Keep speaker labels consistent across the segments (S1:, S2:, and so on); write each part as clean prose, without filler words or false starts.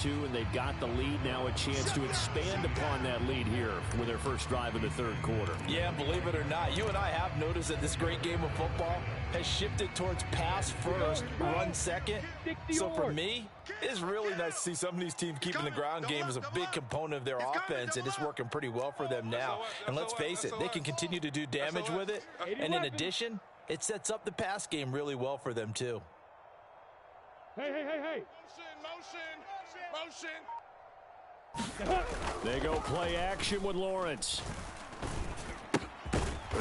S1: And they've got the lead now, a chance to expand upon that lead here with their first drive in the third quarter.
S2: Yeah, believe it or not, you and I have noticed that this great game of football has shifted towards pass first, run second. So for me, it's really nice to see some of these teams keeping the ground game as a big component of their offense, and it's working pretty well for them now. And let's face it, they can continue to do damage with it. And in addition, it sets up the pass game really well for them too.
S3: Hey. Motion.
S1: They go play action with Lawrence.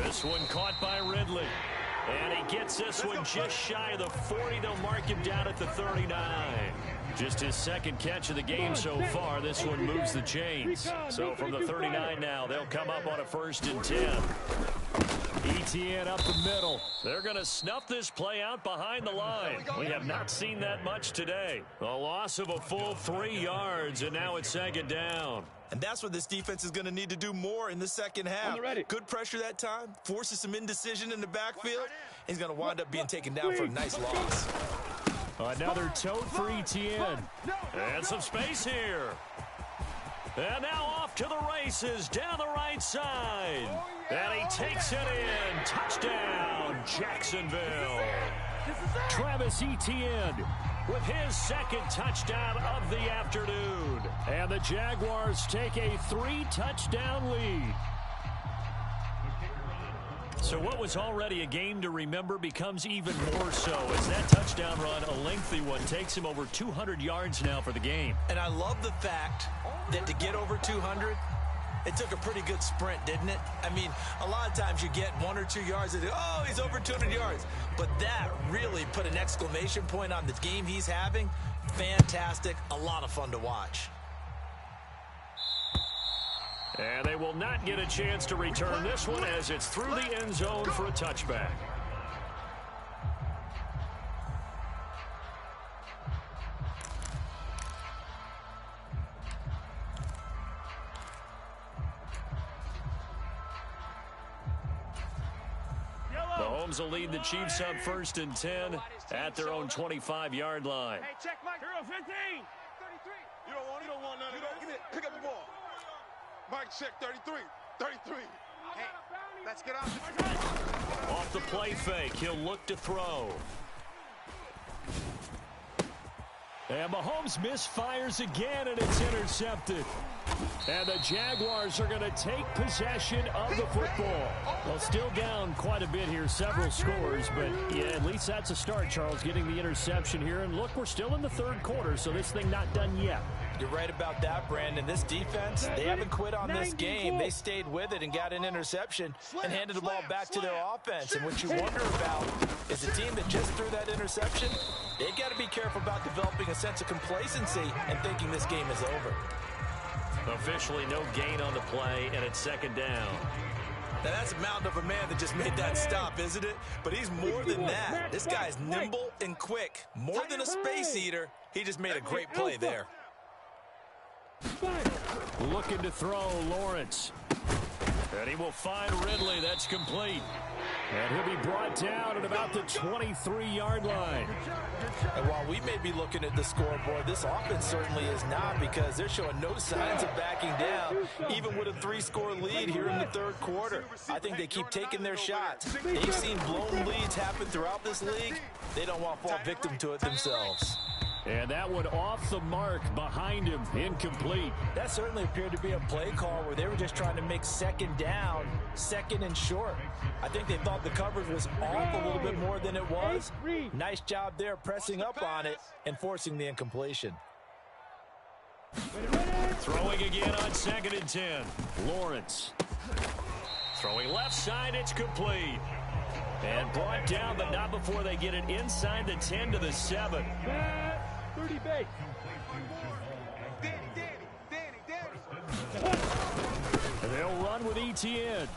S1: This one caught by Ridley. And he gets this one just shy of the 40. They'll mark him down at the 39. Just his second catch of the game so far. This one moves the chains. So from the 39 now, they'll come up on a 1st and 10. ETN up the middle. They're going to snuff this play out behind the line. We have not seen that much today. A loss of a full 3 yards, and now it's 2nd down.
S2: And that's what this defense is going to need to do more in the second half. Good pressure that time, forces some indecision in the backfield. He's going to wind up being taken down for a nice loss.
S1: Another tote for ETN. And some space here. And now off to the races down the right side. And he takes it in. Touchdown, Jacksonville. Travis Etienne with his 2nd touchdown of the afternoon. And the Jaguars take a 3-touchdown lead. So what was already a game to remember becomes even more so as that touchdown run, a lengthy one, takes him over 200 yards now for the game.
S2: And I love the fact that to get over 200, it took a pretty good sprint, didn't it? I mean, a lot of times you get 1 or 2 yards and oh, he's over 200 yards. But that really put an exclamation point on the game he's having. Fantastic, a lot of fun to watch.
S1: And they will not get a chance to return this one as it's through the end zone for a touchback. Mahomes will lead the Chiefs up 1st and 10 at their own 25-yard line.
S3: Hey, check Mike. 15. 33. You don't want none of that. Give me it. Pick up the ball. Mike, check 33. 33. Hey, let's get off.
S1: Off the play fake, he'll look to throw. And Mahomes misfires again, and it's intercepted. And the Jaguars are going to take possession of the football. Well, still down quite a bit here, several scores, but yeah, at least that's a start, Charles, getting the interception here. And look, we're still in the 3rd quarter, so this thing not done yet.
S2: You're right about that, Brandon. This defense, they haven't quit on this game. They stayed with it and got an interception and handed the ball back to their offense. And what you wonder about is the team that just threw that interception, they got to be careful about developing a sense of complacency and thinking this game is over.
S1: Officially no gain on the play, and it's 2nd down.
S2: Now that's a mountain of a man that just made that stop, isn't it? But he's more than that. This guy's nimble and quick. More than a space eater, he just made a great play there.
S1: Looking to throw, Lawrence. And he will find Ridley. That's complete. And he'll be brought down at about the 23-yard line.
S2: And while we may be looking at the scoreboard, this offense certainly is not, because they're showing no signs of backing down, even with a 3-score lead here in the 3rd quarter. I think they keep taking their shots. They've seen blown leads happen throughout this league. They don't want to fall victim to it themselves.
S1: And that one off the mark behind him, incomplete.
S2: That certainly appeared to be a play call where they were just trying to make 2nd down, 2nd and short. I think they thought the coverage was off a little bit more than it was. Nice job there pressing up on it and forcing the incompletion.
S1: Throwing again on 2nd and 10. Lawrence. Throwing left side, it's complete. And brought down, but not before they get it inside the 10 to the 7.
S3: 30 base.
S1: They'll run with ETN.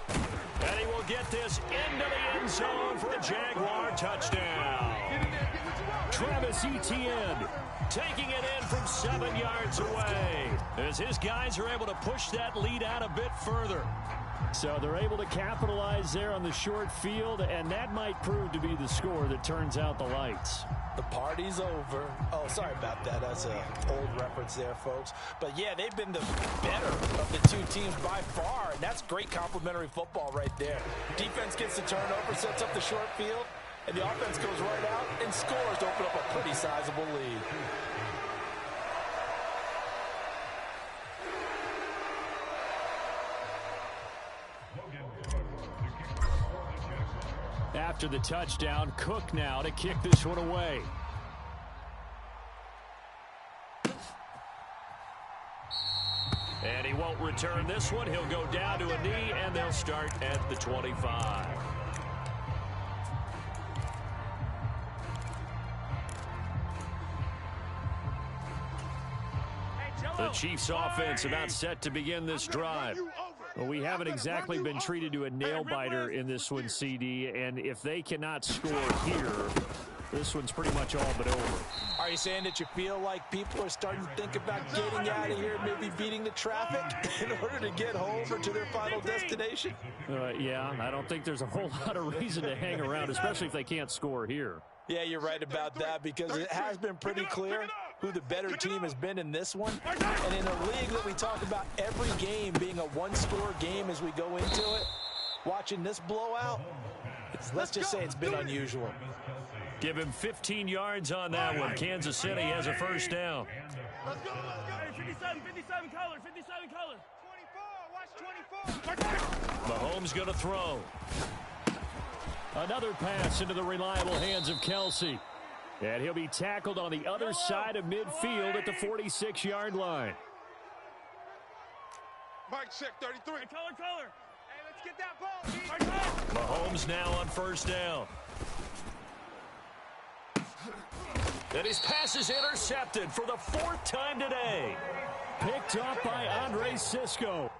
S1: And he will get this into the end zone for a Jaguar touchdown. Travis Etienne taking it in from 7 yards away as his guys are able to push that lead out a bit further. So they're able to capitalize there on the short field, and that might prove to be the score that turns out the lights.
S2: The party's over. Oh, sorry about that. That's an old reference there, folks. But, yeah, they've been the better of the two teams by far, and that's great complimentary football right there. Defense gets the turnover, sets up the short field, and the offense goes right out and scores to open up a pretty sizable lead.
S1: After the touchdown, Cook now to kick this one away. And he won't return this one. He'll go down to a knee, and they'll start at the 25. The Chiefs offense about set to begin this drive. Well, we haven't exactly been treated to a nail-biter in this one, CD, and if they cannot score here, this one's pretty much all but over.
S2: Are you saying that you feel like people are starting to think about getting out of here, maybe beating the traffic in order to get home or to their final destination?
S1: Yeah, I don't think there's a whole lot of reason to hang around, especially if they can't score here.
S2: Yeah, you're right about that, because it has been pretty clear who the better team has been in this one. And in a league that we talk about every game being a one-score game as we go into it, watching this blowout, let's just say it's been unusual.
S1: Give him 15 yards on that one. Kansas City has a first down.
S4: Let's go, let's go. Hey, 57 color, 57 color. 24, watch 24.
S1: Mahomes going to throw. Another pass into the reliable hands of Kelsey. And he'll be tackled on the other side of midfield at the 46-yard line.
S3: Mike check 33.
S4: Hey, color. Hey, let's get that ball.
S1: Mahomes now on first down. And his pass is intercepted for the fourth time today. Picked up by Andre Cisco.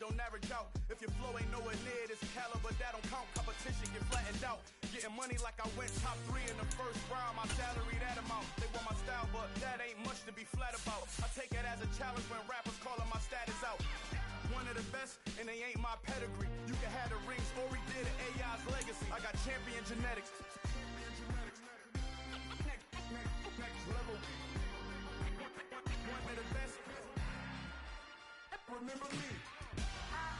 S5: don't average out. If your flow ain't nowhere near this caliber, that don't count. Competition get flattened out. Getting money like I went top 3 in the first round. My salary that amount. They want my style, but that ain't much to be flat about. I take it as a challenge when rappers calling my status out. One of the best, and they ain't my pedigree. You can have the rings, or we did it, AI's legacy. I got champion genetics. Next level. One of the best. Remember me. I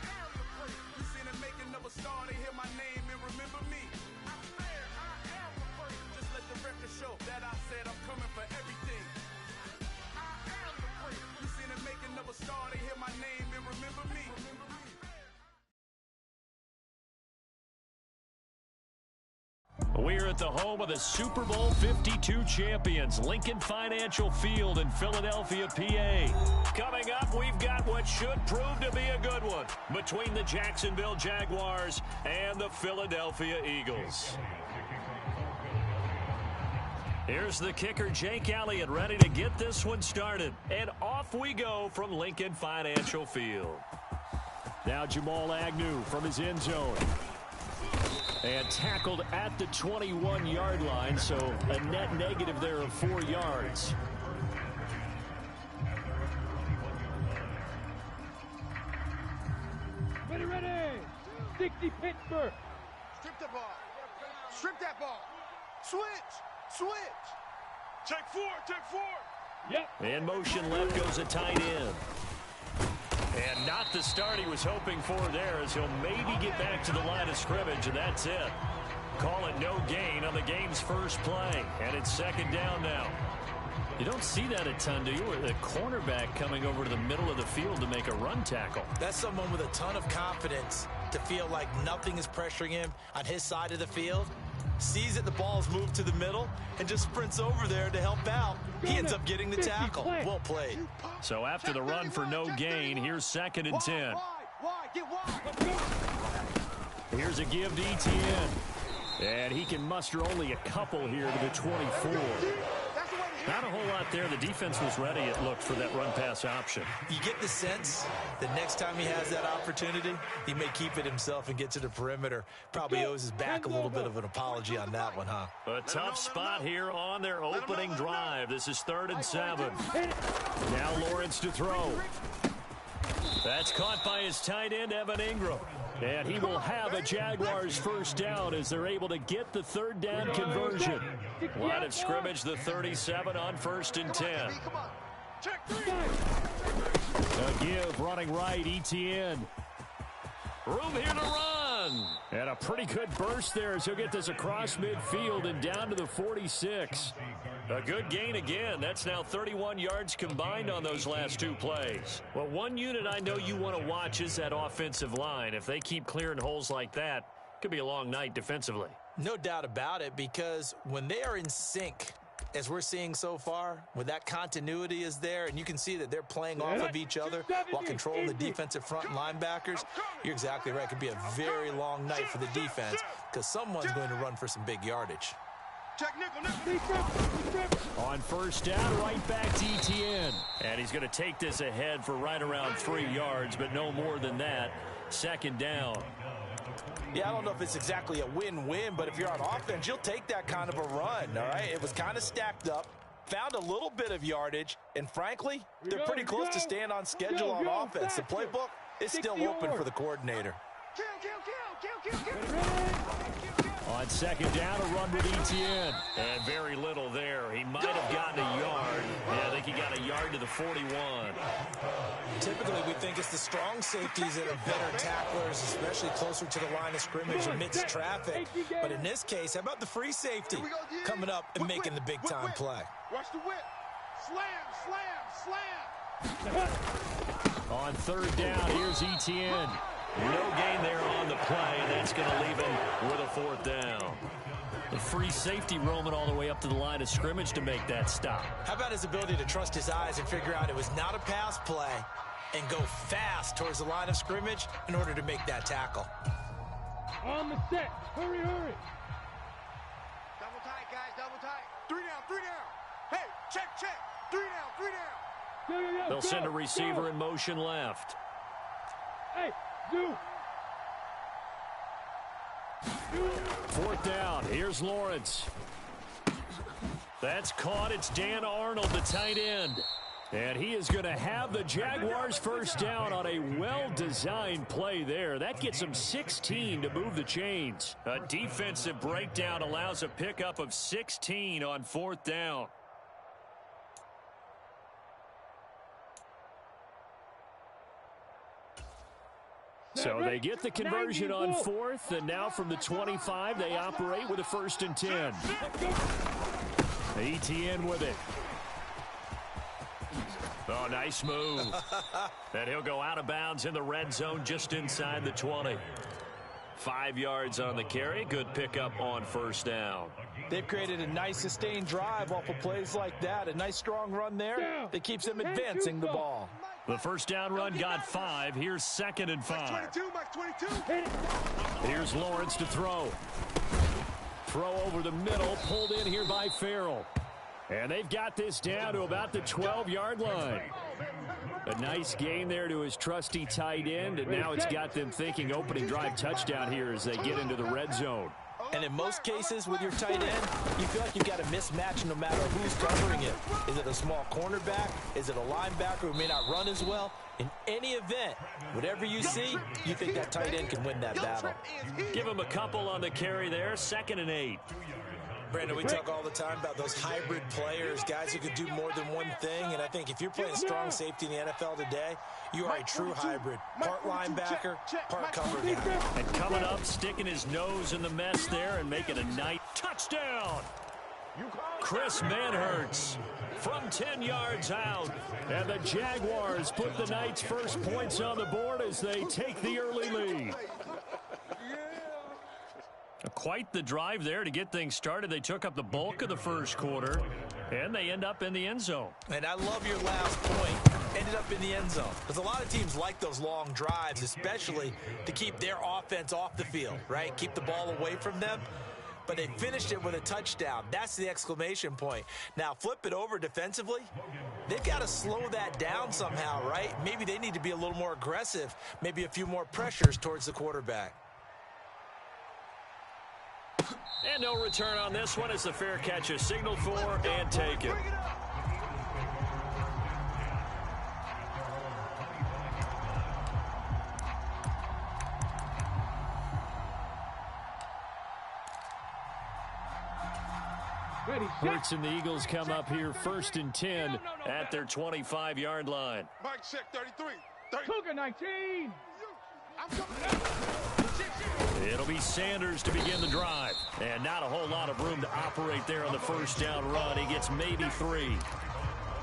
S5: am the place. You seen the making of a star, they hear my name and remember me. I swear I am the place. Just let the record show that I said I'm coming for everything. I am the place. You seen the making of a star, they hear my name and remember me.
S1: We're at the home of the Super Bowl 52 champions, Lincoln Financial Field in Philadelphia, PA. Coming up, we've got what should prove to be a good one between the Jacksonville Jaguars and the Philadelphia Eagles. Here's the kicker, Jake Elliott, ready to get this one started. And off we go from Lincoln Financial Field. Now Jamal Agnew from his end zone. And tackled at the 21-yard line, so a net negative there of 4 yards.
S4: Ready. 60 Pittsburgh.
S3: Strip the ball. Strip that ball. Switch. Take 4.
S4: Yep.
S1: In motion left goes a tight end. And not the start he was hoping for there, as he'll maybe get back to the line of scrimmage, and that's it. Call it no gain on the game's first play, and it's second down now. You don't see that a ton, do you? The cornerback coming over to the middle of the field to make a run tackle.
S2: That's someone with a ton of confidence to feel like nothing is pressuring him on his side of the field. Sees that the ball's moved to the middle and just sprints over there to help out. He ends up getting the tackle. Well played.
S1: So after the run for no gain, here's second and 10. Here's a give to Etienne. And he can muster only a couple here to the 24. Not a whole lot there. The defense was ready, it looked, for that run-pass option.
S2: You get the sense the next time he has that opportunity, he may keep it himself and get to the perimeter. Probably owes his back a little bit of an apology on that one, huh?
S1: A tough spot here on their opening drive. This is 3rd and 7. Now Lawrence to throw. That's caught by his tight end, Evan Ingram. And he will have a Jaguars first down as they're able to get the 3rd down conversion. Line of scrimmage, the 37 on 1st and 10. A give running right, Etienne. Room here to run. And a pretty good burst there as he'll get this across midfield and down to the 46. A good gain again. That's now 31 yards combined on those last 2 plays. Well, one unit I know you want to watch is that offensive line. If they keep clearing holes like that, it could be a long night defensively.
S2: No doubt about it, because when they are in sync, as we're seeing so far, when that continuity is there, and you can see that they're playing off of each other while controlling the defensive front linebackers, you're exactly right. It could be a very long night for the defense because someone's going to run for some big yardage.
S1: On first down, right back to Etienne. And he's going to take this ahead for right around 3 yards, but no more than that. Second down.
S2: Yeah, I don't know if it's exactly a win-win, but if you're on offense, you'll take that kind of a run, all right? It was kind of stacked up, found a little bit of yardage, and frankly, they're pretty close to staying on schedule on offense. The playbook is still open for the coordinator.
S1: On second down, a run with Etienne. And very little there. He might have gotten a yard. Yeah, I think he got a yard to the 41.
S2: Typically, we think it's the strong safeties that are better tacklers, especially closer to the line of scrimmage amidst traffic. But in this case, how about the free safety coming up and making the big-time play?
S3: Watch the whip. Slam.
S1: On third down, here's Etienne. No gain there on the play, and that's going to leave him with a 4th down. The free safety roaming all the way up to the line of scrimmage to make that stop.
S2: How about his ability to trust his eyes and figure out it was not a pass play and go fast towards the line of scrimmage in order to make that tackle?
S4: On the set. Hurry.
S3: Double tight, guys. Double tight. 3 down. Hey, check. 3 down.
S1: They'll send a receiver in motion left. Fourth down. Here's Lawrence. That's caught. It's Dan Arnold, the tight end. And he is going to have the Jaguars first down on a well-designed play there. That gets them 16 to move the chains. A defensive breakdown allows a pickup of 16 on fourth down. So they get the conversion on fourth, and now from the 25, they operate with a 1st and 10. ETN with it. Oh, nice move. And he'll go out of bounds in the red zone just inside the 20. 5 yards on the carry. Good pickup on first down.
S2: They've created a nice sustained drive off of plays like that. A nice strong run there that keeps them advancing the ball.
S1: The first down run got 5. Here's 2nd and 5. Here's Lawrence to throw. Throw over the middle, pulled in here by Farrell. And they've got this down to about the 12-yard line. A nice gain there to his trusty tight end, and now it's got them thinking opening drive touchdown here as they get into the red zone.
S2: And in most cases with your tight end, you feel like you've got a mismatch no matter who's covering it. Is it a small cornerback? Is it a linebacker who may not run as well? In any event, whatever you see, you think that tight end can win that battle.
S1: Give him a couple on the carry there. 2nd and 8.
S2: Brandon, we talk all the time about those hybrid players, guys who could do more than one thing. And I think if you're playing strong safety in the NFL today, you are a true hybrid. Part linebacker, part cover guy.
S1: And coming up, sticking his nose in the mess there and making a nice touchdown. Chris Manhertz from 10 yards out. And the Jaguars put the Knights' first points on the board as they take the early lead. Quite the drive there to get things started. They took up the bulk of the first quarter, and they end up in the end zone.
S2: And I love your last point, ended up in the end zone. Because a lot of teams like those long drives, especially to keep their offense off the field, right? Keep the ball away from them. But they finished it with a touchdown. That's the exclamation point. Now, flip it over defensively. They've got to slow that down somehow, right? Maybe they need to be a little more aggressive, maybe a few more pressures towards the quarterback.
S1: And no return on this one as the fair catch is signaled for and taken. Hurts and the Eagles come up here 1st and 10 at their 25-yard line.
S3: Mike check 33.
S4: Cougar 19.
S1: It'll be Sanders to begin the drive. And not a whole lot of room to operate there on the first down run. He gets maybe 3.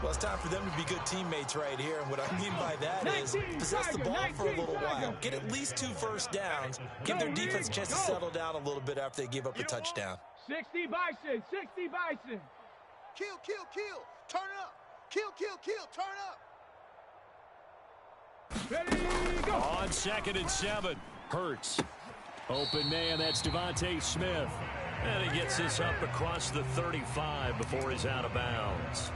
S2: Well, it's time for them to be good teammates right here. And what I mean by that is possess the ball for a little while. Get at least 2 first downs. Give their defense a chance to settle down a little bit after they give up a touchdown.
S4: 60 Bison, 60 Bison.
S3: Kill, kill, kill. Turn up. Kill, kill, kill. Turn up.
S4: Ready, go.
S1: On 2nd and 7, Hurts. Open man, that's Devontae Smith. And he gets this up across the 35 before he's out of bounds.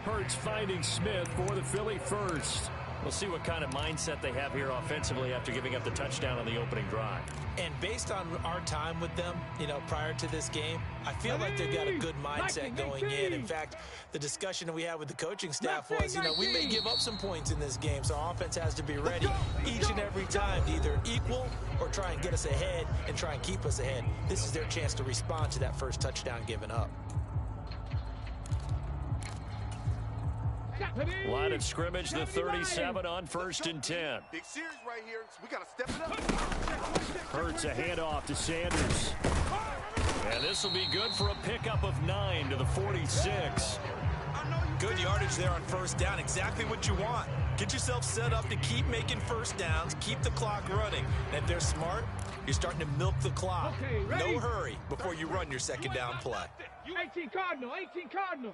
S1: Hurts finding Smith for the Philly first. We'll see what kind of mindset they have here offensively after giving up the touchdown on the opening drive.
S2: And based on our time with them, prior to this game, I feel like they've got a good mindset going in. In fact, the discussion that we had with the coaching staff was, we may give up some points in this game, so our offense has to be ready each and every time to either equal or try and get us ahead and try and keep us ahead. This is their chance to respond to that first touchdown given up.
S1: Line of scrimmage, the 37 on 1st and 10.
S3: Big series right here, so we got to step it up.
S1: Hurts a handoff to Sanders. And this will be good for a pickup of 9 to the 46.
S2: Good yardage there on first down. Exactly what you want. Get yourself set up to keep making first downs, keep the clock running. And if they're smart, you're starting to milk the clock. No hurry before you run your second down play.
S4: 18 Cardinal, 18 Cardinal.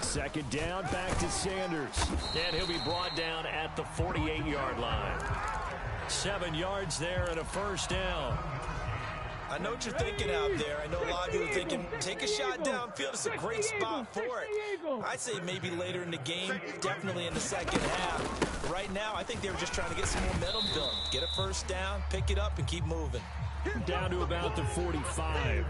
S1: 2nd down, back to Sanders. And he'll be brought down at the 48-yard line. 7 yards there and a first down.
S2: I know what you're thinking out there. I know a lot of you are thinking, take a shot downfield. It's a great spot for it. I'd say maybe later in the game, definitely in the second half. Right now, I think they were just trying to get some momentum built. Get a first down, pick it up, and keep moving.
S1: Down to about the 45.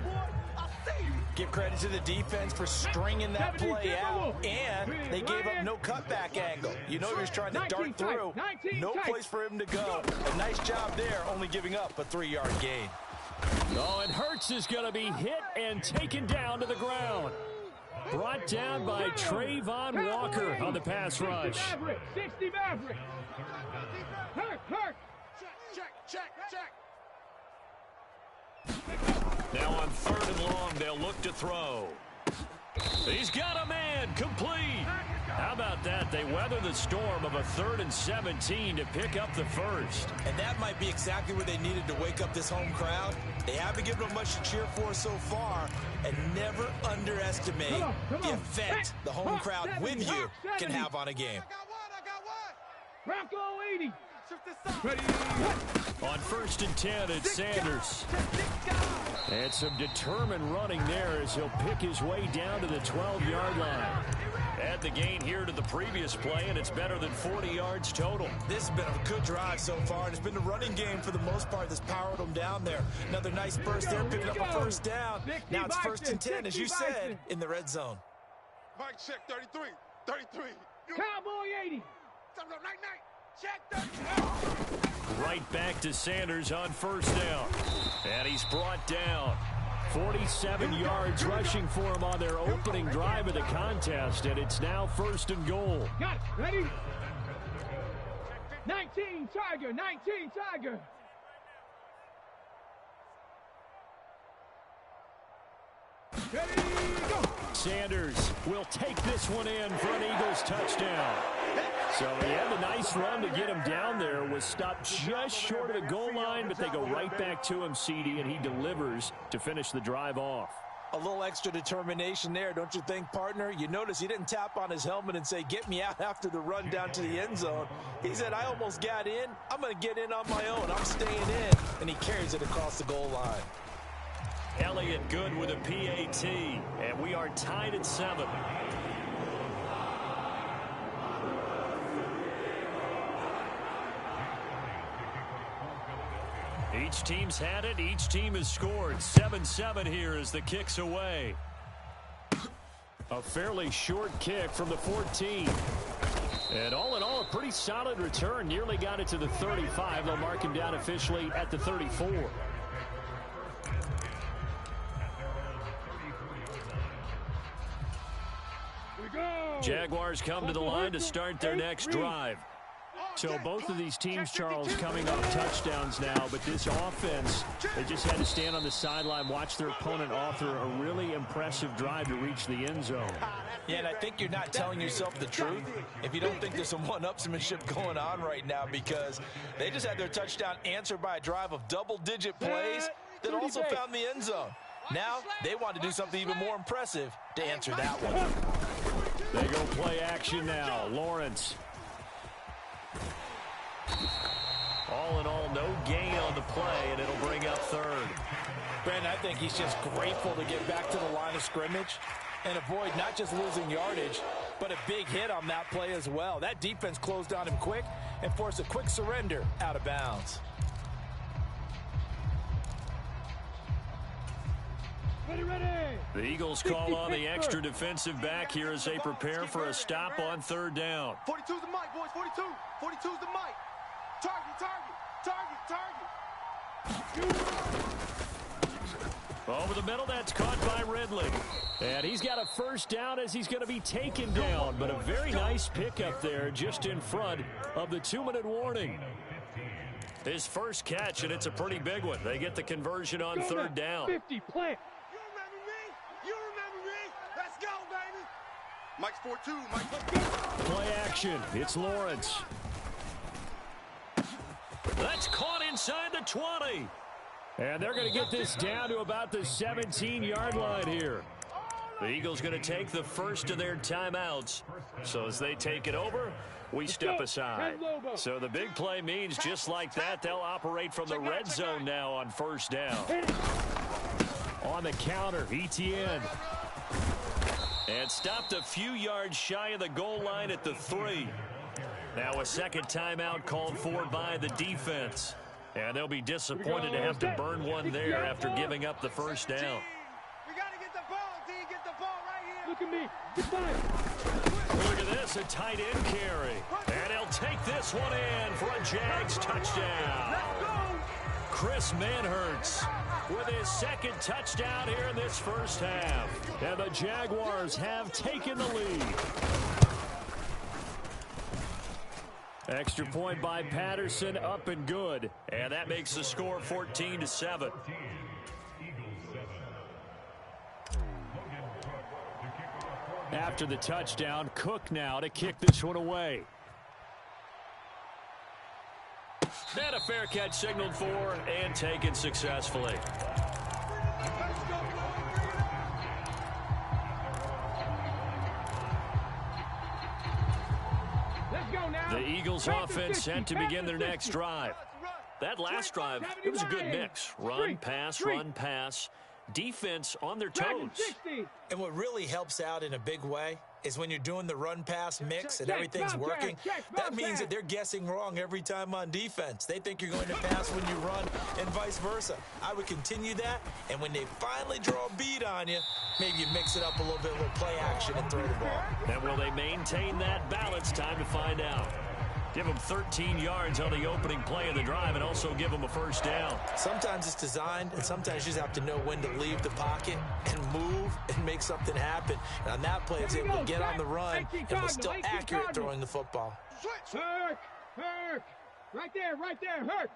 S2: Give credit to the defense for stringing that play out, and they gave up no cutback angle. You know he was trying to dart through. No place for him to go. A nice job there, only giving up a 3-yard gain.
S1: Oh, and Hurts is going to be hit and taken down to the ground. Brought down by Trayvon Walker on the pass rush.
S4: 60 Maverick. Hurt. Check.
S1: Now on 3rd and long, they'll look to throw. He's got a man, complete. How about that? They weather the storm of a 3rd and 17 to pick up the first.
S2: And that might be exactly where they needed to wake up this home crowd. They haven't given them much to cheer for so far, and never underestimate the effect the home crowd with you can have on a game.
S3: I got one.
S4: Bronco 80.
S1: On 1st and 10, it's Sanders. And some determined running there as he'll pick his way down to the 12-yard line. Add the gain here to the previous play, and it's better than 40 yards total.
S2: This has been a good drive so far, and it's been the running game for the most part that's powered them down there. Another nice burst there, picking up a first down. Now it's 1st and 10, as you said, in the red zone.
S3: Mike check 33.
S4: Cowboy 80.
S3: Night. Check 33.
S1: Right back to Sanders on 1st down. And he's brought down. 47 yards rushing for him on their opening drive of the contest, and it's now 1st and goal.
S4: Got it. Ready? 19 Tiger. Ready, go.
S1: Sanders will take this one in for an Eagles touchdown. So he had a nice run to get him down there, was stopped just short of the goal line, but they go right back to him, CD, and he delivers to finish the drive off.
S2: A little extra determination there, don't you think, partner? You notice he didn't tap on his helmet and say, get me out after the run down to the end zone. He said, I almost got in. I'm going to get in on my own. I'm staying in. And he carries it across the goal line.
S1: Elliott good with a PAT, and we are tied at 7. Each team's had it. Each team has scored. 7-7 here as the kick's away. A fairly short kick from the 14. And all in all, a pretty solid return. Nearly got it to the 35. They'll mark him down officially at the 34. Jaguars come to the line to start their next drive. So both of these teams, Charles, coming off touchdowns now, but this offense, they just had to stand on the sideline, watch their opponent author a really impressive drive to reach the end zone.
S2: Yeah, and I think you're not telling yourself the truth if you don't think there's some one-upsmanship going on right now, because they just had their touchdown answered by a drive of double-digit plays that also found the end zone. Now they want to do something even more impressive to answer that one.
S1: They go play action now. Lawrence. All in all, no gain on the play, and it'll bring up 3rd.
S2: Brandon, I think he's just grateful to get back to the line of scrimmage and avoid not just losing yardage, but a big hit on that play as well. That defense closed on him quick and forced a quick surrender out of bounds.
S4: Ready.
S1: The Eagles call on the extra defensive back here as they prepare for a stop on 3rd down.
S3: 42's the mic, boys. 42. 42's the mic. Target.
S1: Over the middle, that's caught by Ridley. And he's got a first down as he's going to be taken down. But a very nice pickup there just in front of the 2-minute warning. His first catch, and it's a pretty big one. They get the conversion on 3rd down.
S4: 50 plant.
S3: You remember me? Let's go, baby. Mike's 4-2. Mike's
S1: Play action. It's Lawrence. That's caught inside the 20. And they're going to get this down to about the 17-yard line here. The Eagles going to take the first of their timeouts. So as they take it over, we step aside. So the big play means just like that, they'll operate from the red zone now on first down. On the counter, Etienne. And stopped a few yards shy of the goal line at the 3. Now a second timeout called for by the defense. And they'll be disappointed to have to burn one there after giving up the first down.
S3: We got to get the ball, D. Get the ball right here.
S4: Look at me. Goodbye.
S1: Look at this, a tight end carry. And he'll take this one in for a Jags touchdown.
S4: Let's go.
S1: Chris Manhertz with his second touchdown here in this first half. And the Jaguars have taken the lead. Extra point by Patterson, up and good. And that makes the score 14-7. After the touchdown, Cook now to kick this one away. And a fair catch signaled for and taken successfully. The Eagles offense set to begin their next drive. That last drive, it was a good mix. Run, pass. Defense on their toes.
S2: And what really helps out in a big way is when you're doing the run-pass mix and everything's working, that means that they're guessing wrong every time on defense. They think you're going to pass when you run and vice versa. I would continue that, and when they finally draw a beat on you, maybe you mix it up a little bit with play action and throw the ball.
S1: And will they maintain that balance? Time to find out. Give them 13 yards on the opening play of the drive and also give them a first down.
S2: Sometimes it's designed, and sometimes you just have to know when to leave the pocket and move and make something happen. And on that play, it's able to get on the run and was still accurate throwing the football.
S4: Hurt. Right there, Hurt.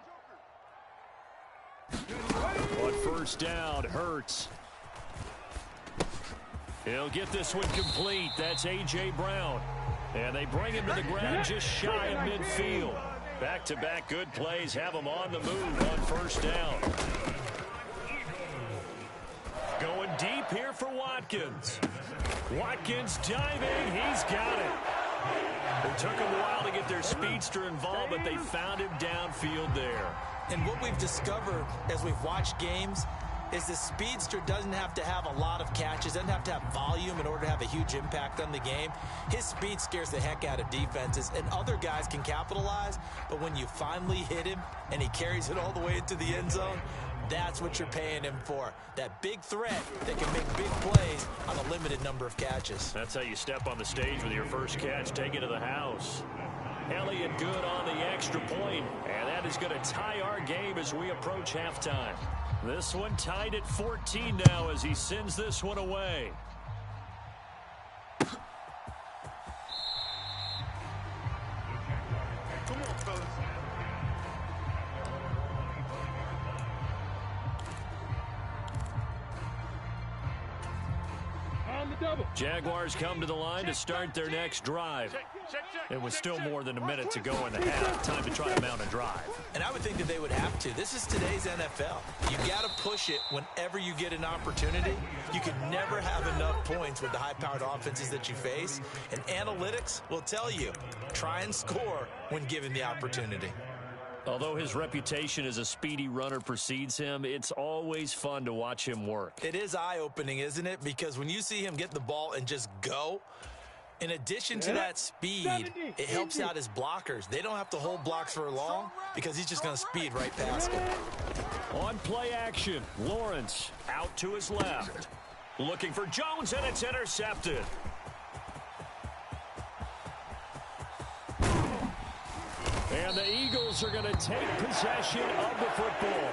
S1: On first down, Hurts. He'll get this one complete. That's A.J. Brown. And they bring him to the ground just shy of midfield. Back-to-back good plays have him on the move on first down. Going deep here for Watkins. Watkins diving. He's got it. It took them a while to get their speedster involved, but they found him downfield there.
S2: And what we've discovered as we've watched games is the speedster doesn't have to have a lot of catches, doesn't have to have volume in order to have a huge impact on the game. His speed scares the heck out of defenses, and other guys can capitalize, but when you finally hit him and he carries it all the way into the end zone, that's what you're paying him for. That big threat that can make big plays on a limited number of catches.
S1: That's how you step on the stage with your first catch. Take it to the house. Elliott good on the extra point, and that is going to tie our game as we approach halftime. This one tied at 14 now as he sends this one away.
S3: Come on, fellas.
S4: On the double.
S1: Jaguars come to the line to start their next drive. It was still more than a minute to go in the half. Time to try to mount a drive.
S2: And I would think that they would have to. This is today's NFL. You got to push it whenever you get an opportunity. You can never have enough points with the high-powered offenses that you face. And analytics will tell you, try and score when given the opportunity.
S1: Although his reputation as a speedy runner precedes him, it's always fun to watch him work.
S2: It is eye-opening, isn't it? Because when you see him get the ball and just go, in addition to that speed, it helps out his blockers. They don't have to hold blocks for long because he's just going to speed right past them.
S1: On play action, Lawrence out to his left. Looking for Jones, and it's intercepted. And the Eagles are going to take possession of the football.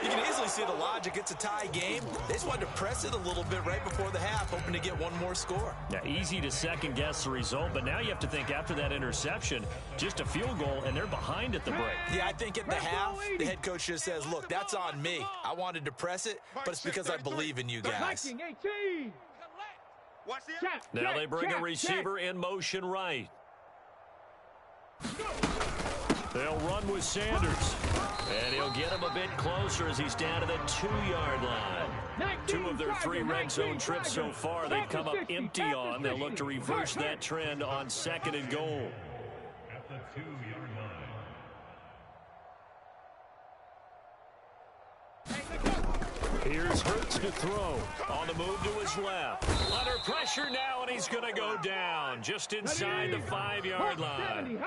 S2: You can easily see the logic. It's a tie game. They just wanted to press it a little bit right before the half, hoping to get one more score.
S1: Now, easy to second-guess the result, but now you have to think after that interception, just a field goal, and they're behind at the break.
S2: Yeah, I think at the half, the head coach just says, look, that's on me. I wanted to press it, but it's because I believe in you guys.
S1: Now they bring a receiver in motion right. They'll run with Sanders. And he'll get him a bit closer as he's down to the 2-yard line. 2 of their 3 red zone trips so far they've come up empty on. They'll look to reverse that trend on 2nd and goal.
S6: At the 2-yard line.
S1: Here's Hurts to throw. On the move to his left. Under pressure now, and he's going to go down just inside the 5-yard line.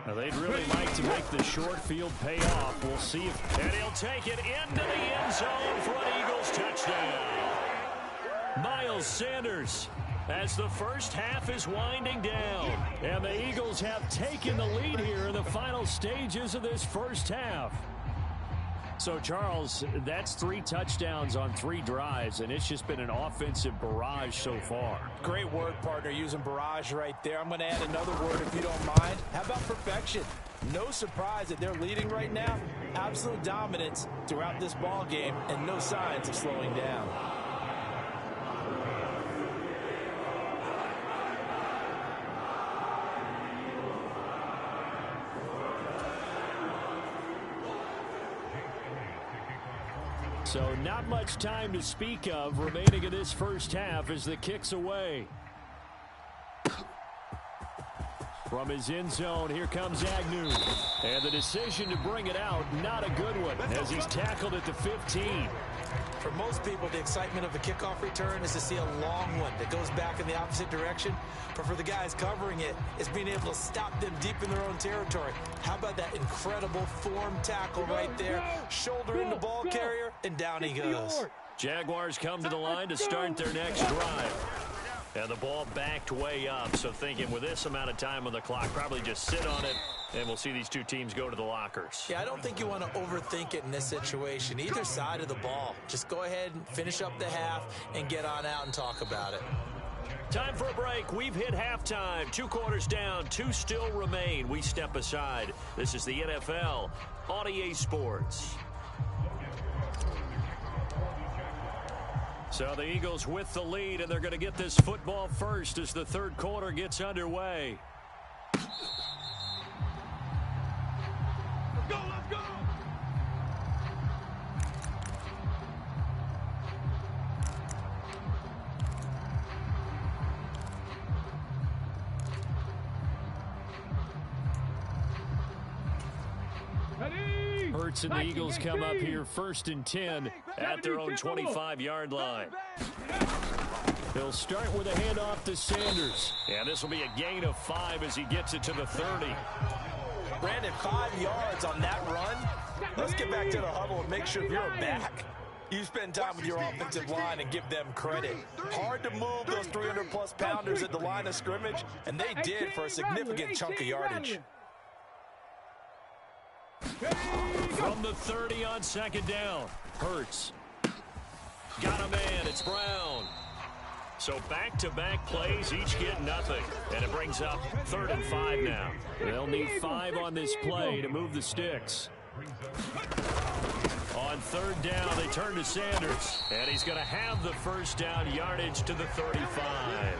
S1: Now, they'd really like to make the short field pay off. We'll see if... And he'll take it into the end zone for an Eagles touchdown. Miles Sanders, as the first half is winding down. And the Eagles have taken the lead here in the final stages of this first half. So, Charles, that's 3 touchdowns on 3 drives, and it's just been an offensive barrage so far.
S2: Great word, partner, using barrage right there. I'm going to add another word if you don't mind. How about perfection? No surprise that they're leading right now. Absolute dominance throughout this ball game, and no signs of slowing down.
S1: So not much time to speak of remaining in this first half as the kick's away. From his end zone, here comes Agnew. And the decision to bring it out, not a good one, as he's tackled at the 15.
S2: For most people, the excitement of the kickoff return is to see a long one that goes back in the opposite direction. But for the guys covering it, it's being able to stop them deep in their own territory. How about that incredible form tackle right there? Shoulder in the ball carrier, and down he goes.
S1: Jaguars come to the line to start their next drive. And the ball backed way up, so thinking with this amount of time on the clock, probably just sit on it, and we'll see these 2 teams go to the lockers.
S2: Yeah, I don't think you want to overthink it in this situation. Either side of the ball. Just go ahead and finish up the half and get on out and talk about it.
S1: Time for a break. We've hit halftime. 2 quarters down, 2 still remain. We step aside. This is the NFL on EA Sports. So the Eagles with the lead, and they're going to get this football first as the 3rd quarter gets underway.
S4: Let's go, let's go!
S1: Hurts and the Eagles come up here 1st and 10 at their own 25-yard line. They'll start with a handoff to Sanders. And this will be a gain of 5 as he gets it to the 30.
S2: Brandon, 5 yards on that run. Let's get back to the huddle and make sure you're back. You spend time with your offensive line and give them credit. Hard to move those 300-plus pounders at the line of scrimmage, and they did for a significant chunk of yardage.
S1: From the 30 on 2nd down, Hurts. Got a man, it's Brown. So back-to-back plays, each get nothing. And it brings up 3rd and 5 now. They'll need 5 on this play to move the sticks. On 3rd down, they turn to Sanders. And he's going to have the first down yardage to the 35.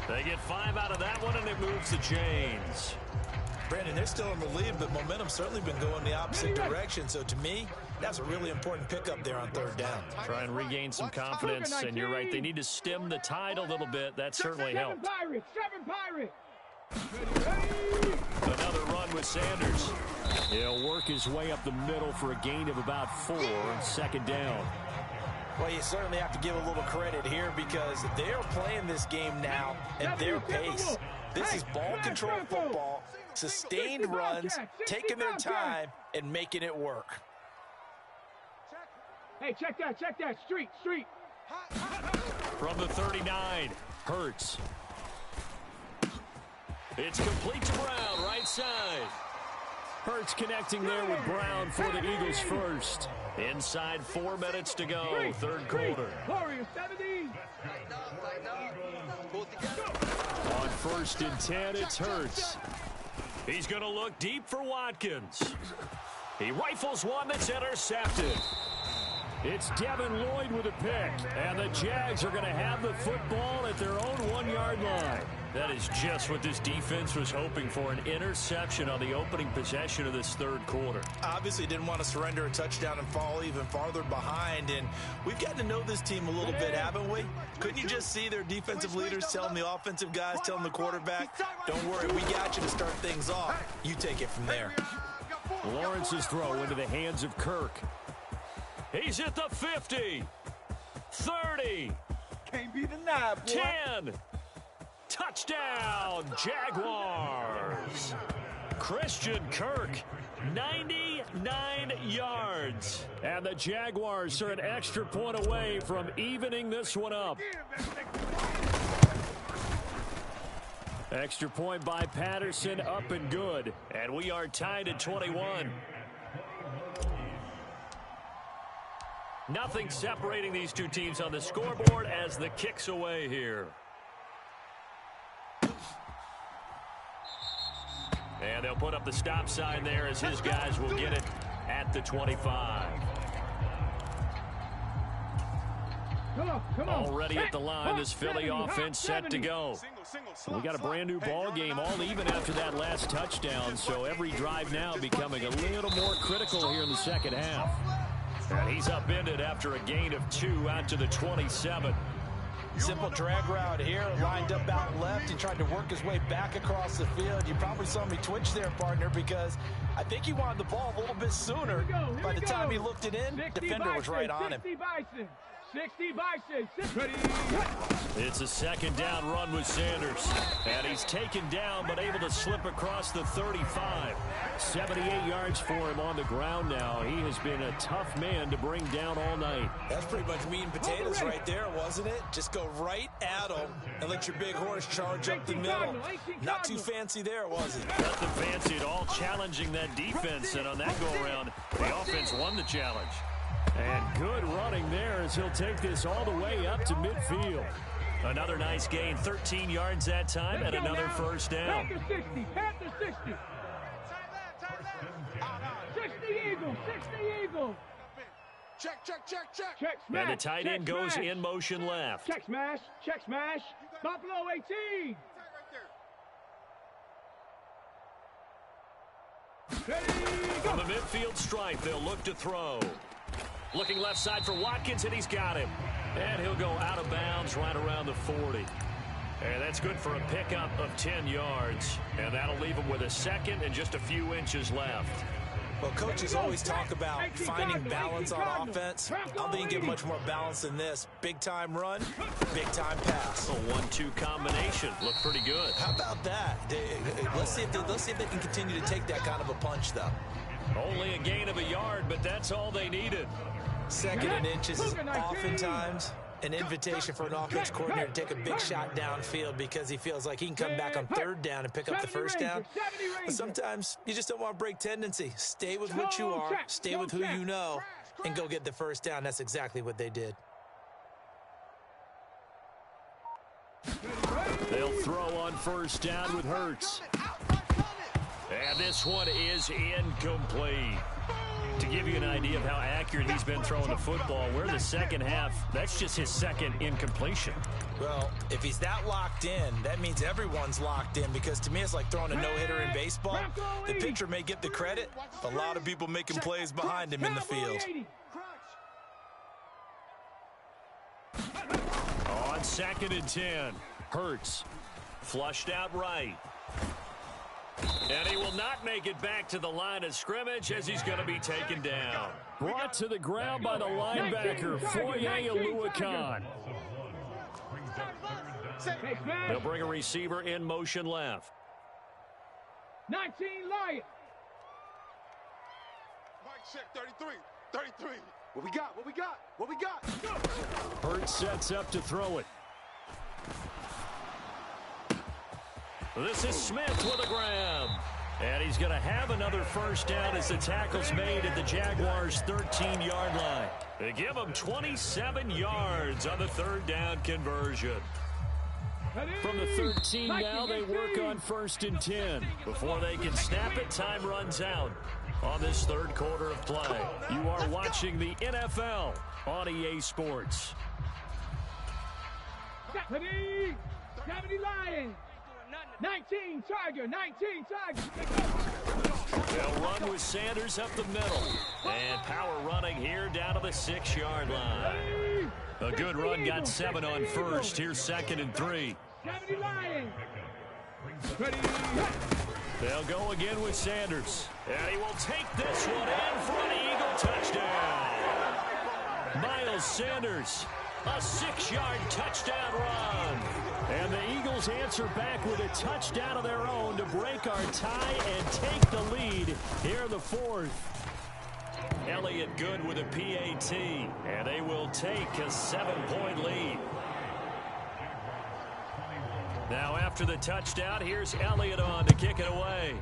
S1: They get 5 out of that one, and it moves the chains.
S2: Brandon, they're still in the lead, but momentum's certainly been going the opposite direction. So to me, that's a really important pickup there on 3rd down.
S1: Try and regain some confidence, and you're right. They need to stem the tide a little bit. That certainly helped. Another run with Sanders. He'll work his way up the middle for a gain of about 4, 2nd down.
S2: Well, you certainly have to give a little credit here because they're playing this game now at their pace. This is ball control football, sustained runs, taking their time, and making it work.
S4: Hey, check that, street.
S1: From the 39, Hurts. It's complete to Brown, right side. Hurts connecting there with Brown for the Eagles first. Inside 4 minutes to go, 3rd quarter. On 1st and 10, it's Hurts. He's going to look deep for Watkins. He rifles one that's intercepted. It's Devin Lloyd with a pick, and the Jags are going to have the football at their own 1-yard line. That is just what this defense was hoping for, an interception on the opening possession of this third quarter.
S2: Obviously didn't want to surrender a touchdown and fall even farther behind, and we've got to know this team a little bit, haven't we? Couldn't you just see their defensive leaders telling the offensive guys, telling the quarterback, don't worry, we got you to start things off. You take it from there.
S1: Lawrence's throw into the hands of Kirk. He's at the 50, 30,
S4: Can't be denied, boy.
S1: 10. Touchdown, Jaguars. Christian Kirk, 99 yards. And the Jaguars are an extra point away from evening this one up. Extra point by Patterson, up and good. And we are tied at 21. Nothing separating these two teams on the scoreboard as the kick's away here. And they'll put up the stop sign there as his guys will get it at the 25. Already at the line, this Philly offense set to go. We got a brand new ball game, all even after that last touchdown, so every drive now becoming a little more critical here in the second half. And he's upended after a gain of 2 out to the 27.
S2: Simple drag route here, lined up out left. He tried to work his way back across the field. You probably saw me twitch there, partner, because I think he wanted the ball a little bit sooner. By the time he looked it in, defender was right on him.
S4: 60 Bison, 60.
S1: It's a second down run with Sanders. And he's taken down but able to slip across the 35. 78 yards for him on the ground now. He has been a tough man to bring down all night.
S2: That's pretty much meat and potatoes right there, wasn't it? Just go right at him and let your big horse charge up the middle. Not too fancy there, was it?
S1: Nothing fancy at all, challenging that defense. And on that go-around, the offense won the challenge. And good running there as he'll take this all the way up to midfield. Another nice gain, 13 yards that time, and another first down.
S4: Panther 60, Panther 60. 60 Eagle, 60 Eagle.
S3: Check.
S4: Check smash.
S1: And the tight end goes in motion left.
S4: Check smash. Buffalo 18.
S1: From the midfield stripe, they'll look to throw. Looking left side for Watkins, and he's got him. And he'll go out of bounds right around the 40. And that's good for a pickup of 10 yards. And that'll leave him with a second and just a few inches left.
S2: Well, coaches always talk about finding balance on offense. I don't think you get much more balance than this. Big-time run, big-time pass.
S1: A 1-2 combination. Looked pretty good.
S2: How about that? Let's see if they can continue to take that kind of a punch, though.
S1: Only a gain of a yard, but that's all they needed.
S2: Second and inches is oftentimes an invitation for an offense coordinator to take a big shot downfield because he feels like he can come back on third down and pick up the first down. But sometimes you just don't want to break tendency. Stay with what you are, stay with who you know, and go get the first down. That's exactly what they did.
S1: They'll throw on first down with Hurts. And this one is incomplete. To give you an idea of how accurate he's been throwing the football, we're in the second half. That's just his second incompletion.
S2: Well, if he's that locked in, that means everyone's locked in, because to me it's like throwing a no-hitter in baseball. The pitcher may get the credit, a lot of people making plays behind him in the field.
S1: On second and 10, Hurts flushed out right. And he will not make it back to the line of scrimmage as he's going to be taken down. Brought to the ground by the linebacker, Foye Oluokun. They'll bring a receiver in motion left.
S4: 19 Lion.
S3: Mike check 33. What we got?
S1: Hurts sets up to throw it. This is Smith with a grab. And he's going to have another first down as the tackle's made at the Jaguars' 13-yard line. They give him 27 yards on the third down conversion. From the 13 now, they work on first and 10. Before they can snap it, time runs out on this third quarter of play. You are watching the NFL on EA Sports.
S4: 70 Lions. 19 Tiger, 19 Tiger.
S1: They'll run with Sanders up the middle. And power running here down to the 6-yard line. A good run, got 7 on first. Here's 2nd and 3.
S4: 70 Lions. Ready.
S1: They'll go again with Sanders. And he will take this one in for an Eagle touchdown. Miles Sanders, a 6-yard touchdown run. And the Eagles answer back with a touchdown of their own to break our tie and take the lead here in the 4th. Elliott good with a PAT, and they will take a 7-point lead. Now after the touchdown, here's Elliott on to kick it away.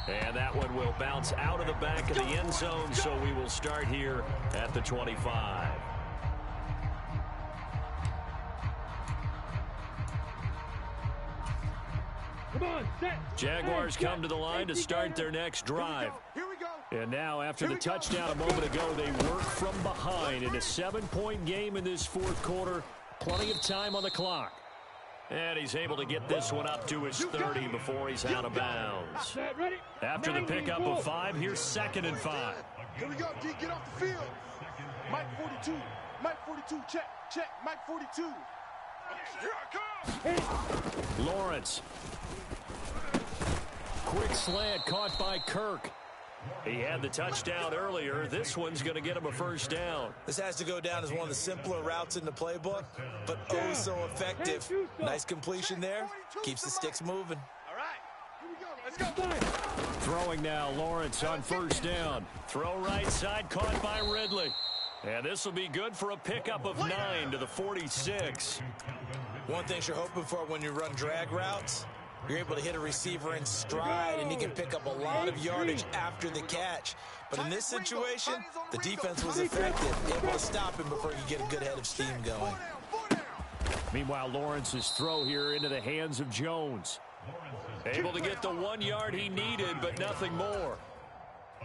S1: And that one will bounce out of the back of the end zone, so we will start here at the 25.
S4: Come on, set.
S1: Jaguars come to the line to start their next drive.
S3: Here we go.
S1: And now, after the touchdown a moment ago, they work from behind in a 7-point game in this 4th quarter. Plenty of time on the clock. And he's able to get this one up to his 30 before he's out of bounds. After the pickup of 5, here's 2nd and 5.
S3: Here we go, D, get off the field. Mike 42, Mike 42, check, Mike 42. Here I come.
S1: Lawrence. Quick slant caught by Kirk. He had the touchdown earlier. This one's going to get him a 1st down.
S2: This has to go down as one of the simpler routes in the playbook, but oh so effective. Nice completion there. Keeps the sticks moving.
S3: All right, here we go, let's go.
S1: Throwing now, Lawrence on 1st down. Throw right side, caught by Ridley. And this will be good for a pickup of 9 to the 46.
S2: One thing you're hoping for when you run drag routes, you're able to hit a receiver in stride, and he can pick up a lot of yardage after the catch. But in this situation, the defense was effective, able to stop him before he could get a good head of steam going.
S1: Meanwhile, Lawrence's throw here into the hands of Jones. Able to get the 1 yard he needed, but nothing more.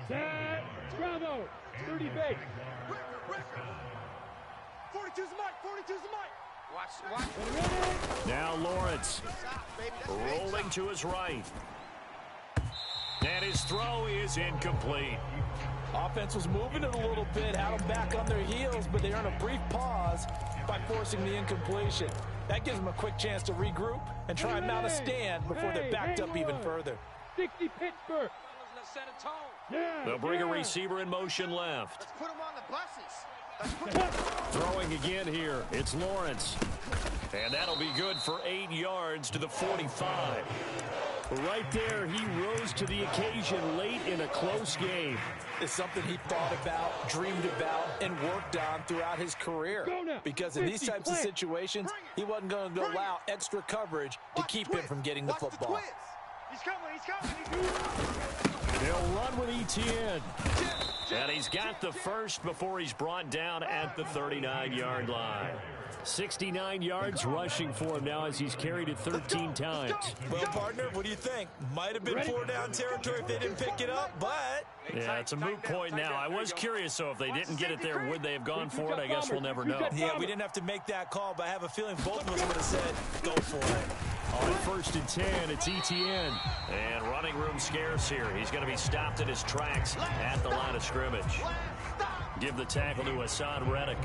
S4: Set. Bravo. 30 base.
S3: 42's Mike, 42's Mike. Watch.
S1: Now Lawrence rolling to his right. And his throw is incomplete.
S2: Offense was moving it a little bit, had them back on their heels, but they earned a brief pause by forcing the incompletion. That gives them a quick chance to regroup and try and mount a stand before they're backed up even further.
S4: 60 Pittsburgh.
S1: They'll bring a receiver in motion left.
S3: Let's put him on the buses.
S1: Throwing again here. It's Lawrence. And that'll be good for 8 yards to the 45. Right there, he rose to the occasion late in a close game.
S2: It's something he thought about, dreamed about, and worked on throughout his career. Because in these types of situations, he wasn't going to allow extra coverage to keep him from getting the football.
S3: He's coming.
S1: They'll run with ETN. And he's got the first before he's brought down at the 39-yard line. 69 yards rushing for him now as he's carried it 13 times.
S2: Well, partner, what do you think? Might have been 4-down territory if they didn't pick it up, but...
S1: Yeah, it's a moot point now. I was curious, so if they didn't get it there, would they have gone for it? I guess we'll never know.
S2: Yeah, we didn't have to make that call, but I have a feeling both of us would have said, go for it.
S1: On 1st and 10, it's ETN. And running room scarce here. He's going to be stopped in his tracks at the line of scrimmage. Give the tackle to Hassan Reddick.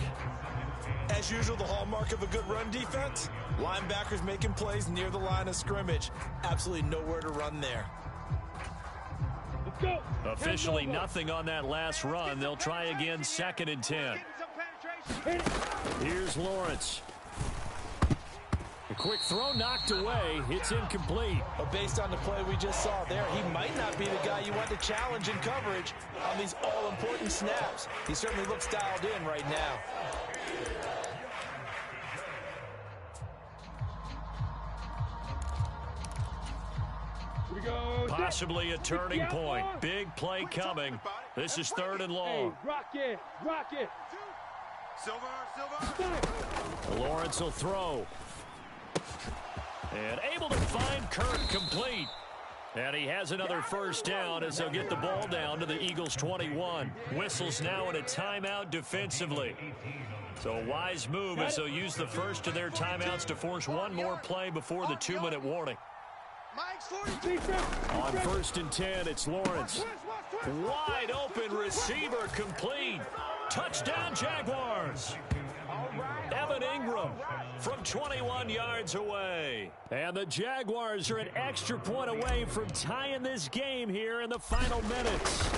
S2: As usual, the hallmark of a good run defense, linebackers making plays near the line of scrimmage. Absolutely nowhere to run there.
S1: Officially nothing on that last run. They'll try again 2nd and 10. Here's Lawrence. A quick throw knocked away. It's incomplete.
S2: But based on the play we just saw there, he might not be the guy you want to challenge in coverage on these all-important snaps. He certainly looks dialed in right now.
S1: Possibly a turning point. Big play coming. This is 3rd and long.
S4: Rocket.
S3: Silver.
S1: Lawrence will throw. And able to find Kirk complete. And he has another first down as they'll get the ball down to the Eagles' 21. Whistles now in a timeout defensively. So a wise move as they'll use the first of their timeouts to force one more play before the 2-minute warning. On 1st and 10, it's Lawrence. Wide open receiver complete. Touchdown Jaguars. Evan Ingram from 21 yards away. And the Jaguars are an extra point away from tying this game here in the final minutes.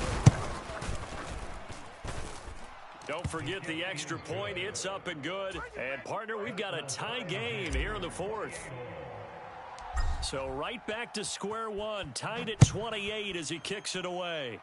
S1: Don't forget the extra point. It's up and good. And, partner, we've got a tie game here in the 4th. So right back to square one. Tied at 28 as he kicks it away.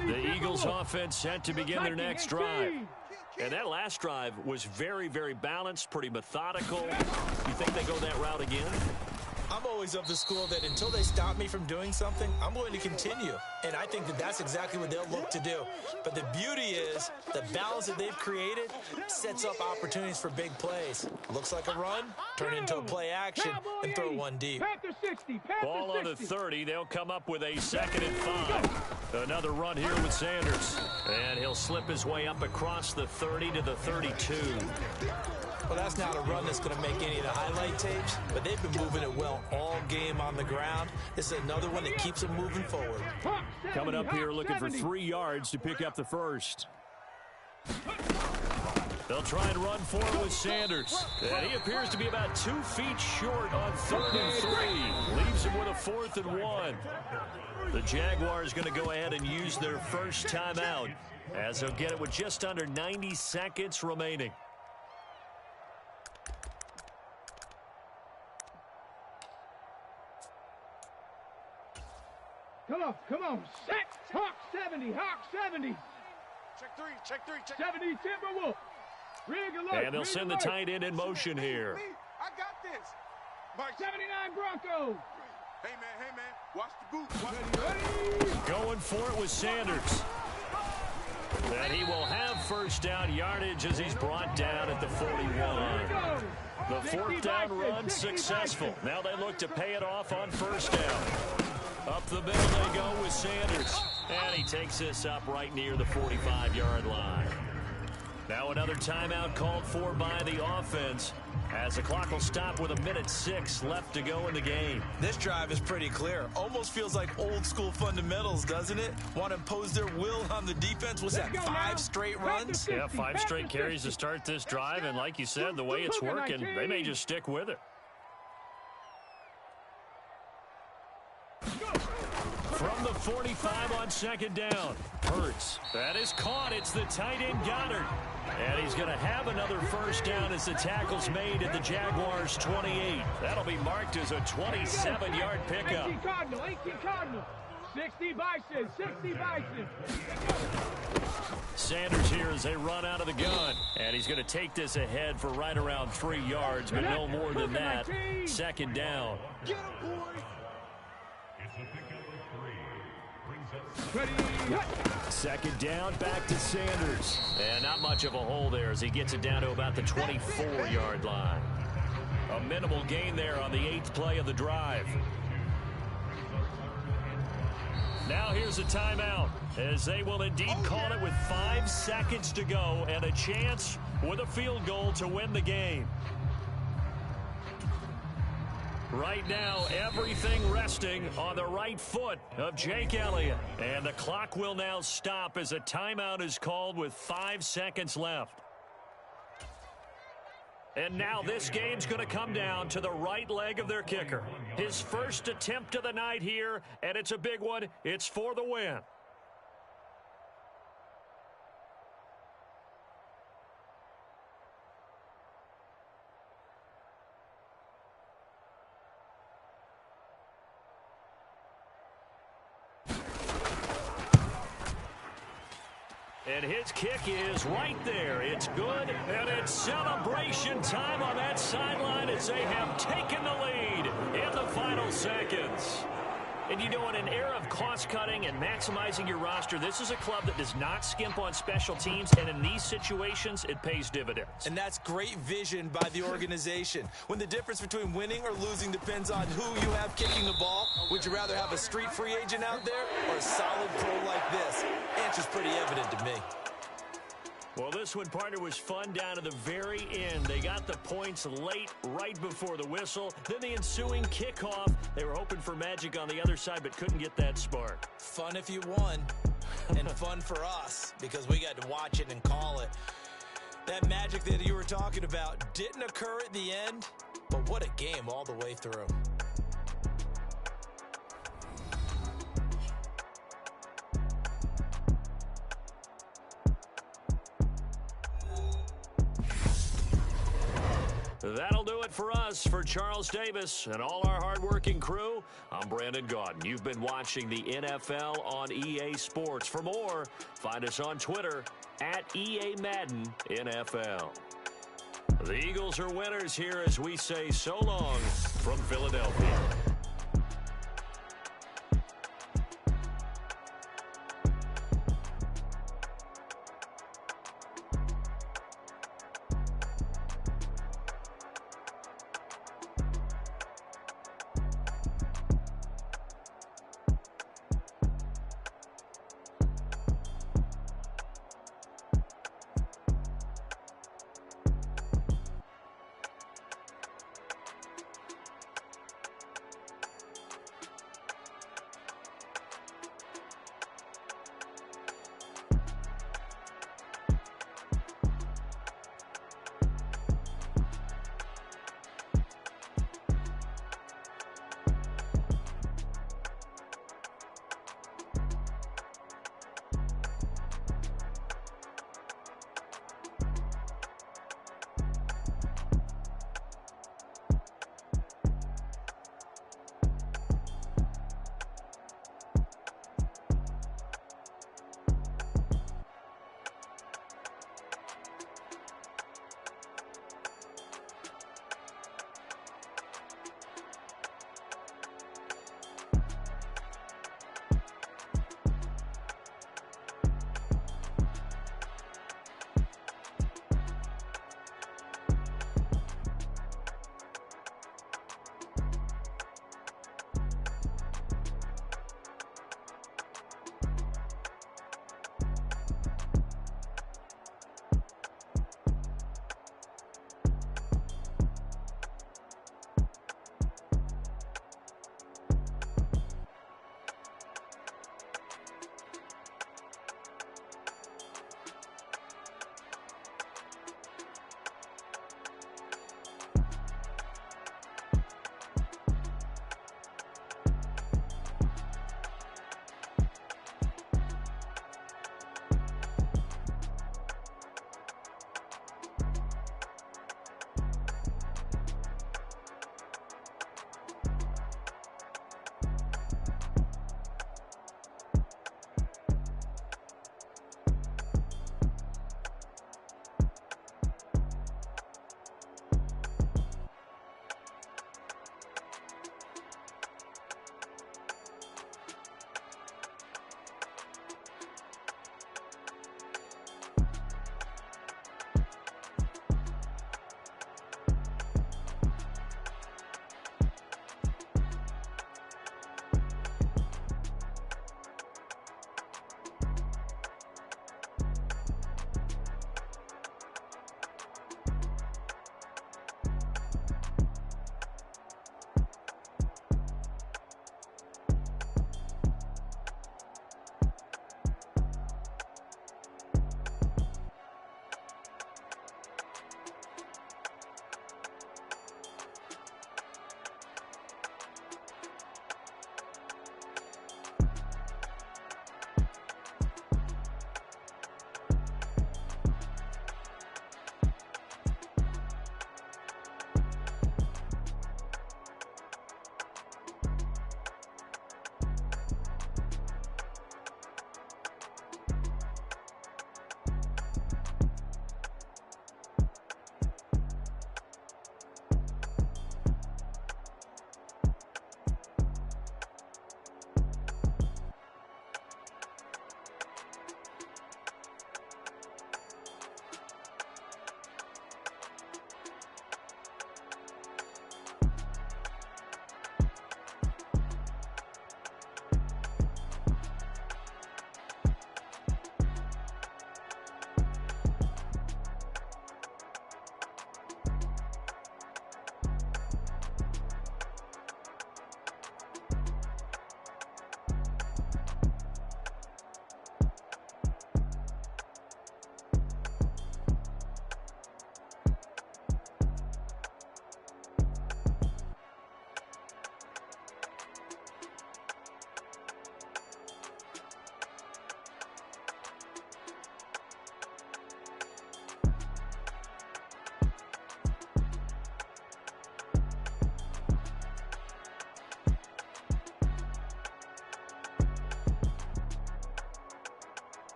S1: The Eagles offense set to begin their next drive. And that last drive was very, very balanced, pretty methodical. You think they go that route again?
S2: I'm always of the school that until they stop me from doing something, I'm going to continue. And I think that that's exactly what they'll look to do. But the beauty is the balance that they've created sets up opportunities for big plays. Looks like a run, turn it into a play action, and throw one deep.
S1: Ball on the 30. They'll come up with a 2nd and 5. Another run here with Sanders. And he'll slip his way up across the 30 to the 32.
S2: Well, that's not a run that's going to make any of the highlight tapes, but they've been moving it well all game on the ground. This is another one that keeps them moving forward.
S1: Coming up here looking for 3 yards to pick up the first. They'll try and run for it with Sanders. And he appears to be about 2 feet short on 3rd and 3. Leaves him with a 4th and 1. The Jaguars going to go ahead and use their first timeout as they'll get it with just under 90 seconds remaining.
S4: Come on, set, Hawk 70, Hawk 70.
S3: Check 3, check
S4: 70 Timberwolf. Rig alert.
S1: And they'll send the tight end in motion here.
S3: I got this. Mike
S4: 79 Broncos.
S3: Hey man, watch the boot. Watch
S1: Going for it with Sanders. And he will have first down yardage as he's brought down at the 41. The 4th down run successful. Now they look to pay it off on 1st down. Up the middle they go with Sanders. And he takes this up right near the 45-yard line. Now another timeout called for by the offense as the clock will stop with 1:06 left to go in the game.
S2: This drive is pretty clear. Almost feels like old school fundamentals, doesn't it? Want to impose their will on the defense. What's that, 5 straight runs?
S1: Yeah, 5 straight carries to start this drive. And like you said, the way it's working, they may just stick with it. From the 45 on 2nd down. Hurts. That is caught. It's the tight end Goddard. And he's going to have another first down as the tackle's made at the Jaguars' 28. That'll be marked as a 27-yard pickup.
S4: 18 Cardinal. 60 Bison, 60 Bison.
S1: Sanders here as they run out of the gun. And he's going to take this ahead for right around 3 yards, but no more than that. 2nd down.
S3: Get him, boy.
S4: Ready.
S1: 2nd down, back to Sanders. And not much of a hole there as he gets it down to about the 24-yard line. A minimal gain there on the 8th play of the drive. Now here's a timeout as they will indeed call it with 5 seconds to go and a chance with a field goal to win the game. Right now, everything resting on the right foot of Jake Elliott. And the clock will now stop as a timeout is called with 5 seconds left. And now this game's going to come down to the right leg of their kicker. His first attempt of the night here, and it's a big one. It's for the win. And his kick is right there. It's good, and it's celebration time on that sideline as they have taken the lead in the final seconds. And you know, in an era of cost-cutting and maximizing your roster, this is a club that does not skimp on special teams, and in these situations, it pays dividends.
S2: And that's great vision by the organization. When the difference between winning or losing depends on who you have kicking the ball, would you rather have a street free agent out there or a solid pro like this? Answer's pretty evident to me.
S1: Well, this one, partner, was fun down to the very end. They got the points late, right before the whistle. Then the ensuing kickoff. They were hoping for magic on the other side, but couldn't get that spark.
S2: Fun if you won, and fun for us, because we got to watch it and call it. That magic that you were talking about didn't occur at the end, but what a game all the way through.
S1: That'll do it for us. For Charles Davis and all our hardworking crew, I'm Brandon Gaudin. You've been watching the NFL on EA Sports. For more, find us on Twitter at EA Madden NFL. The Eagles are winners here as we say so long from Philadelphia.